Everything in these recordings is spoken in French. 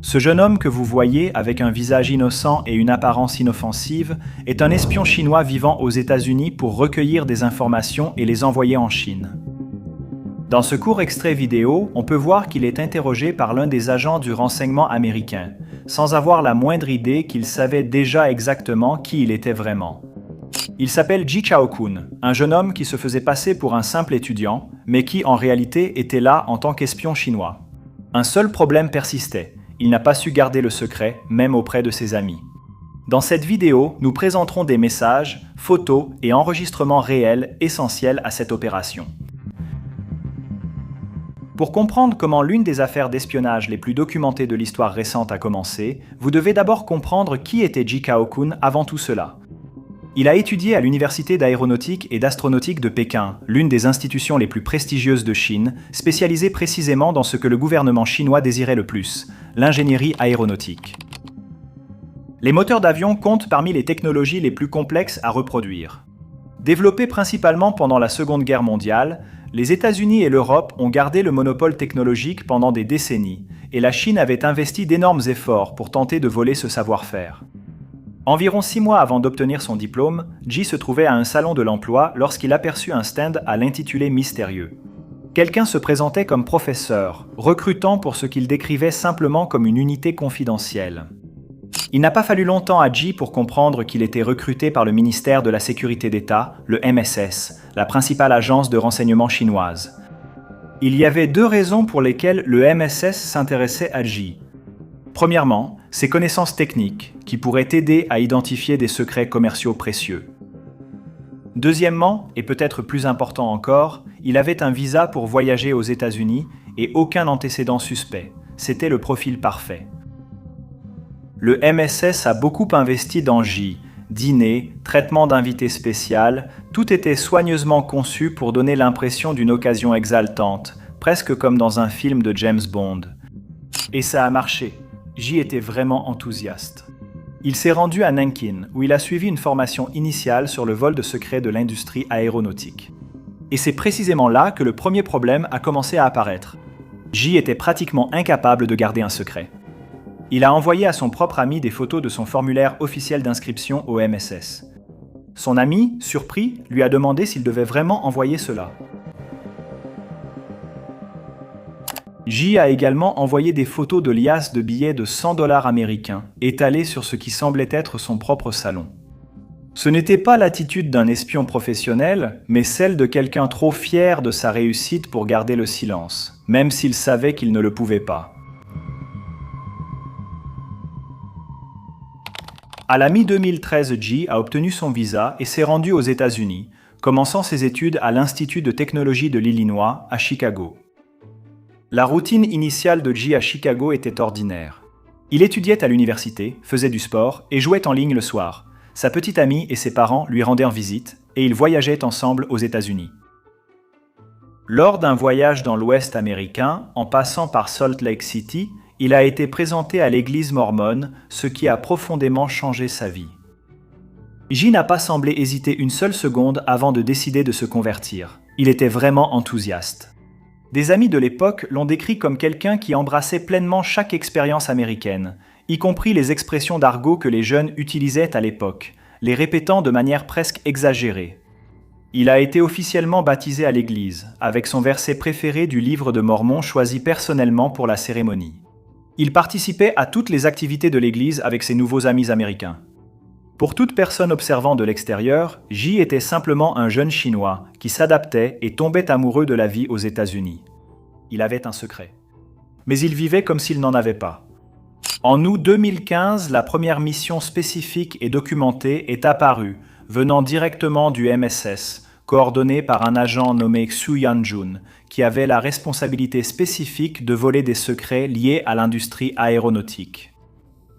Ce jeune homme que vous voyez, avec un visage innocent et une apparence inoffensive, est un espion chinois vivant aux États-Unis pour recueillir des informations et les envoyer en Chine. Dans ce court extrait vidéo, on peut voir qu'il est interrogé par l'un des agents du renseignement américain, sans avoir la moindre idée qu'il savait déjà exactement qui il était vraiment. Il s'appelle Ji Chaokun, un jeune homme qui se faisait passer pour un simple étudiant, mais qui en réalité était là en tant qu'espion chinois. Un seul problème persistait, il n'a pas su garder le secret, même auprès de ses amis. Dans cette vidéo, nous présenterons des messages, photos et enregistrements réels essentiels à cette opération. Pour comprendre comment l'une des affaires d'espionnage les plus documentées de l'histoire récente a commencé, vous devez d'abord comprendre qui était Ji Chaokun avant tout cela. Il a étudié à l'Université d'aéronautique et d'astronautique de Pékin, l'une des institutions les plus prestigieuses de Chine, spécialisée précisément dans ce que le gouvernement chinois désirait le plus, l'ingénierie aéronautique. Les moteurs d'avion comptent parmi les technologies les plus complexes à reproduire. Développés principalement pendant la Seconde Guerre mondiale, les États-Unis et l'Europe ont gardé le monopole technologique pendant des décennies, et la Chine avait investi d'énormes efforts pour tenter de voler ce savoir-faire. Environ 6 mois avant d'obtenir son diplôme, Ji se trouvait à un salon de l'emploi lorsqu'il aperçut un stand à l'intitulé mystérieux. Quelqu'un se présentait comme professeur, recrutant pour ce qu'il décrivait simplement comme une unité confidentielle. Il n'a pas fallu longtemps à Ji pour comprendre qu'il était recruté par le ministère de la Sécurité d'État, le MSS, la principale agence de renseignement chinoise. Il y avait 2 raisons pour lesquelles le MSS s'intéressait à Ji. Premièrement, ses connaissances techniques, qui pourraient aider à identifier des secrets commerciaux précieux. Deuxièmement, et peut-être plus important encore, il avait un visa pour voyager aux États-Unis et aucun antécédent suspect. C'était le profil parfait. Le MSS a beaucoup investi dans Ji. Dîner, traitement d'invité spécial, tout était soigneusement conçu pour donner l'impression d'une occasion exaltante, presque comme dans un film de James Bond. Et ça a marché. Ji était vraiment enthousiaste. Il s'est rendu à Nankin, où il a suivi une formation initiale sur le vol de secret de l'industrie aéronautique. Et c'est précisément là que le premier problème a commencé à apparaître. Ji était pratiquement incapable de garder un secret. Il a envoyé à son propre ami des photos de son formulaire officiel d'inscription au MSS. Son ami, surpris, lui a demandé s'il devait vraiment envoyer cela. Ji a également envoyé des photos de liasses de billets de 100 $ américains, étalées sur ce qui semblait être son propre salon. Ce n'était pas l'attitude d'un espion professionnel, mais celle de quelqu'un trop fier de sa réussite pour garder le silence, même s'il savait qu'il ne le pouvait pas. À la mi-2013, Ji a obtenu son visa et s'est rendu aux États-Unis, commençant ses études à l'Institut de technologie de l'Illinois, à Chicago. La routine initiale de Ji à Chicago était ordinaire. Il étudiait à l'université, faisait du sport et jouait en ligne le soir. Sa petite amie et ses parents lui rendaient visite et ils voyageaient ensemble aux États-Unis. Lors d'un voyage dans l'Ouest américain, en passant par Salt Lake City, il a été présenté à l'église mormone, ce qui a profondément changé sa vie. Ji n'a pas semblé hésiter une seule seconde avant de décider de se convertir. Il était vraiment enthousiaste. Des amis de l'époque l'ont décrit comme quelqu'un qui embrassait pleinement chaque expérience américaine, y compris les expressions d'argot que les jeunes utilisaient à l'époque, les répétant de manière presque exagérée. Il a été officiellement baptisé à l'église, avec son verset préféré du livre de Mormon choisi personnellement pour la cérémonie. Il participait à toutes les activités de l'église avec ses nouveaux amis américains. Pour toute personne observant de l'extérieur, Ji était simplement un jeune Chinois qui s'adaptait et tombait amoureux de la vie aux États-Unis. Il avait un secret. Mais il vivait comme s'il n'en avait pas. En août 2015, la première mission spécifique et documentée est apparue, venant directement du MSS, coordonnée par un agent nommé Xu Yanjun, qui avait la responsabilité spécifique de voler des secrets liés à l'industrie aéronautique.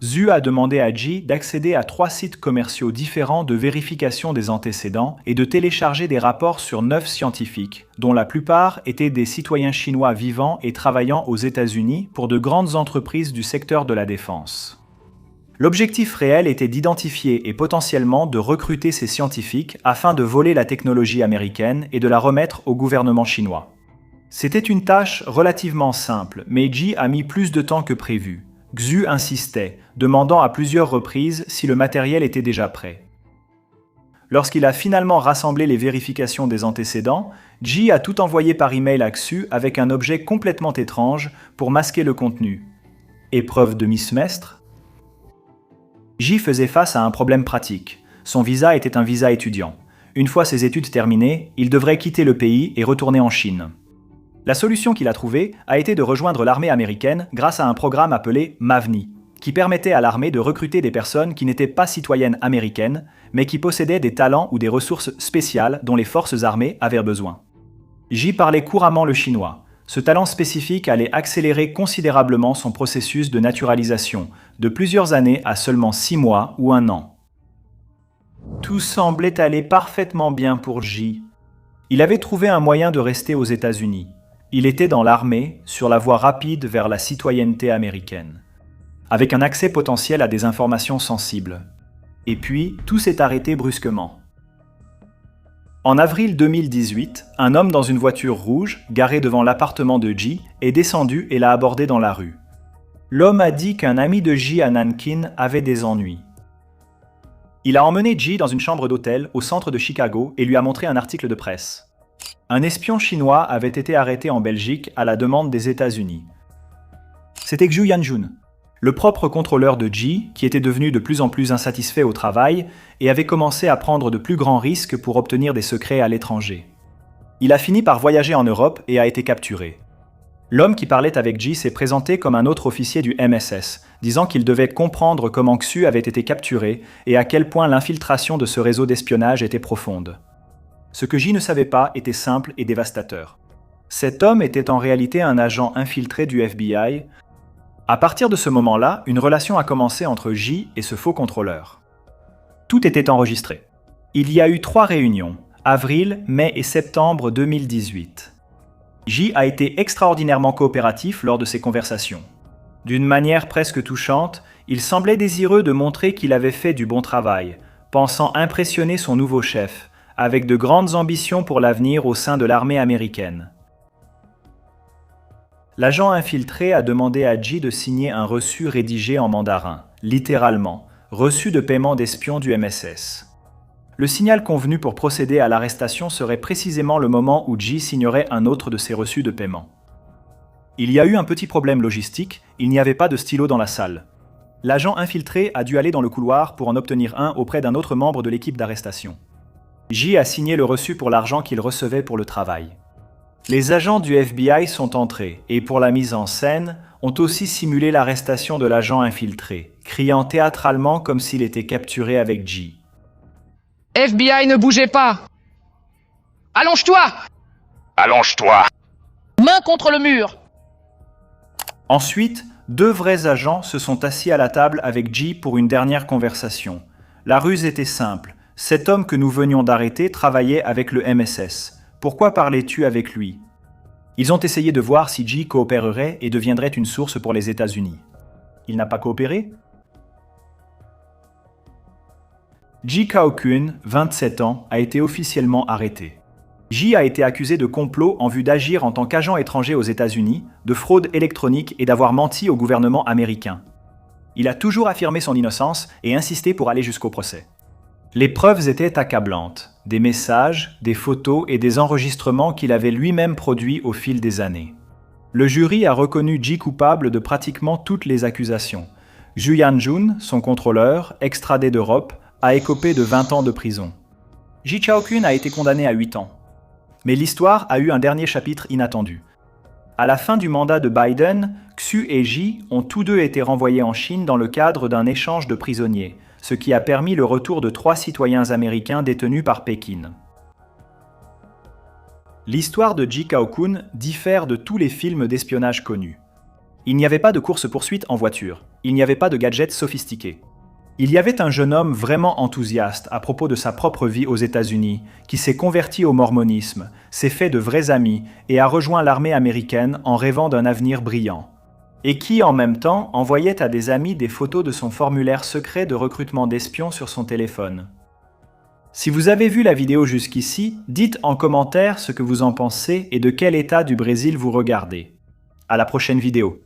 Xu a demandé à Ji d'accéder à 3 sites commerciaux différents de vérification des antécédents et de télécharger des rapports sur 9 scientifiques, dont la plupart étaient des citoyens chinois vivant et travaillant aux États-Unis pour de grandes entreprises du secteur de la défense. L'objectif réel était d'identifier et potentiellement de recruter ces scientifiques afin de voler la technologie américaine et de la remettre au gouvernement chinois. C'était une tâche relativement simple, mais Ji a mis plus de temps que prévu. Xu insistait, demandant à plusieurs reprises si le matériel était déjà prêt. Lorsqu'il a finalement rassemblé les vérifications des antécédents, Ji a tout envoyé par email à Xu avec un objet complètement étrange pour masquer le contenu. Épreuve de mi-semestre? Ji faisait face à un problème pratique. Son visa était un visa étudiant. Une fois ses études terminées, il devrait quitter le pays et retourner en Chine. La solution qu'il a trouvée a été de rejoindre l'armée américaine grâce à un programme appelé MAVNI, qui permettait à l'armée de recruter des personnes qui n'étaient pas citoyennes américaines, mais qui possédaient des talents ou des ressources spéciales dont les forces armées avaient besoin. Ji parlait couramment le chinois. Ce talent spécifique allait accélérer considérablement son processus de naturalisation, de plusieurs années à seulement 6 mois ou 1 an. Tout semblait aller parfaitement bien pour Ji. Il avait trouvé un moyen de rester aux États-Unis. Il était dans l'armée, sur la voie rapide vers la citoyenneté américaine, avec un accès potentiel à des informations sensibles. Et puis, tout s'est arrêté brusquement. En avril 2018, un homme dans une voiture rouge, garée devant l'appartement de Ji, est descendu et l'a abordé dans la rue. L'homme a dit qu'un ami de Ji à Nankin avait des ennuis. Il a emmené Ji dans une chambre d'hôtel au centre de Chicago et lui a montré un article de presse. Un espion chinois avait été arrêté en Belgique à la demande des États-Unis. C'était Xu Yanjun, le propre contrôleur de Ji, qui était devenu de plus en plus insatisfait au travail et avait commencé à prendre de plus grands risques pour obtenir des secrets à l'étranger. Il a fini par voyager en Europe et a été capturé. L'homme qui parlait avec Ji s'est présenté comme un autre officier du MSS, disant qu'il devait comprendre comment Xu avait été capturé et à quel point l'infiltration de ce réseau d'espionnage était profonde. Ce que Ji ne savait pas était simple et dévastateur. Cet homme était en réalité un agent infiltré du FBI. À partir de ce moment-là, une relation a commencé entre Ji et ce faux contrôleur. Tout était enregistré. Il y a eu 3 réunions, avril, mai et septembre 2018. Ji a été extraordinairement coopératif lors de ces conversations. D'une manière presque touchante, il semblait désireux de montrer qu'il avait fait du bon travail, pensant impressionner son nouveau chef, avec de grandes ambitions pour l'avenir au sein de l'armée américaine. L'agent infiltré a demandé à Ji de signer un reçu rédigé en mandarin, littéralement, reçu de paiement d'espion du MSS. Le signal convenu pour procéder à l'arrestation serait précisément le moment où Ji signerait un autre de ses reçus de paiement. Il y a eu un petit problème logistique, il n'y avait pas de stylo dans la salle. L'agent infiltré a dû aller dans le couloir pour en obtenir un auprès d'un autre membre de l'équipe d'arrestation. Ji a signé le reçu pour l'argent qu'il recevait pour le travail. Les agents du FBI sont entrés et pour la mise en scène, ont aussi simulé l'arrestation de l'agent infiltré, criant théâtralement comme s'il était capturé avec Ji. FBI, ne bougez pas! Allonge-toi! Allonge-toi! Main contre le mur! Ensuite, 2 vrais agents se sont assis à la table avec Ji pour une dernière conversation. La ruse était simple. Cet homme que nous venions d'arrêter travaillait avec le MSS. Pourquoi parlais-tu avec lui? Ils ont essayé de voir si Ji coopérerait et deviendrait une source pour les États-Unis. Il n'a pas coopéré? Ji Kao-kun, 27 ans, a été officiellement arrêté. Ji a été accusé de complot en vue d'agir en tant qu'agent étranger aux États-Unis, de fraude électronique et d'avoir menti au gouvernement américain. Il a toujours affirmé son innocence et insisté pour aller jusqu'au procès. Les preuves étaient accablantes, des messages, des photos et des enregistrements qu'il avait lui-même produits au fil des années. Le jury a reconnu Ji coupable de pratiquement toutes les accusations. Xu Yanjun, son contrôleur, extradé d'Europe, a écopé de 20 ans de prison. Ji Chao-kun a été condamné à 8 ans. Mais l'histoire a eu un dernier chapitre inattendu. À la fin du mandat de Biden, Xu et Ji ont tous deux été renvoyés en Chine dans le cadre d'un échange de prisonniers, ce qui a permis le retour de 3 citoyens américains détenus par Pékin. L'histoire de Ji Kao-kun diffère de tous les films d'espionnage connus. Il n'y avait pas de course-poursuite en voiture, il n'y avait pas de gadgets sophistiqués. Il y avait un jeune homme vraiment enthousiaste à propos de sa propre vie aux États-Unis, qui s'est converti au mormonisme, s'est fait de vrais amis et a rejoint l'armée américaine en rêvant d'un avenir brillant. Et qui, en même temps, envoyait à des amis des photos de son formulaire secret de recrutement d'espions sur son téléphone. Si vous avez vu la vidéo jusqu'ici, dites en commentaire ce que vous en pensez et de quel état du Brésil vous regardez. À la prochaine vidéo.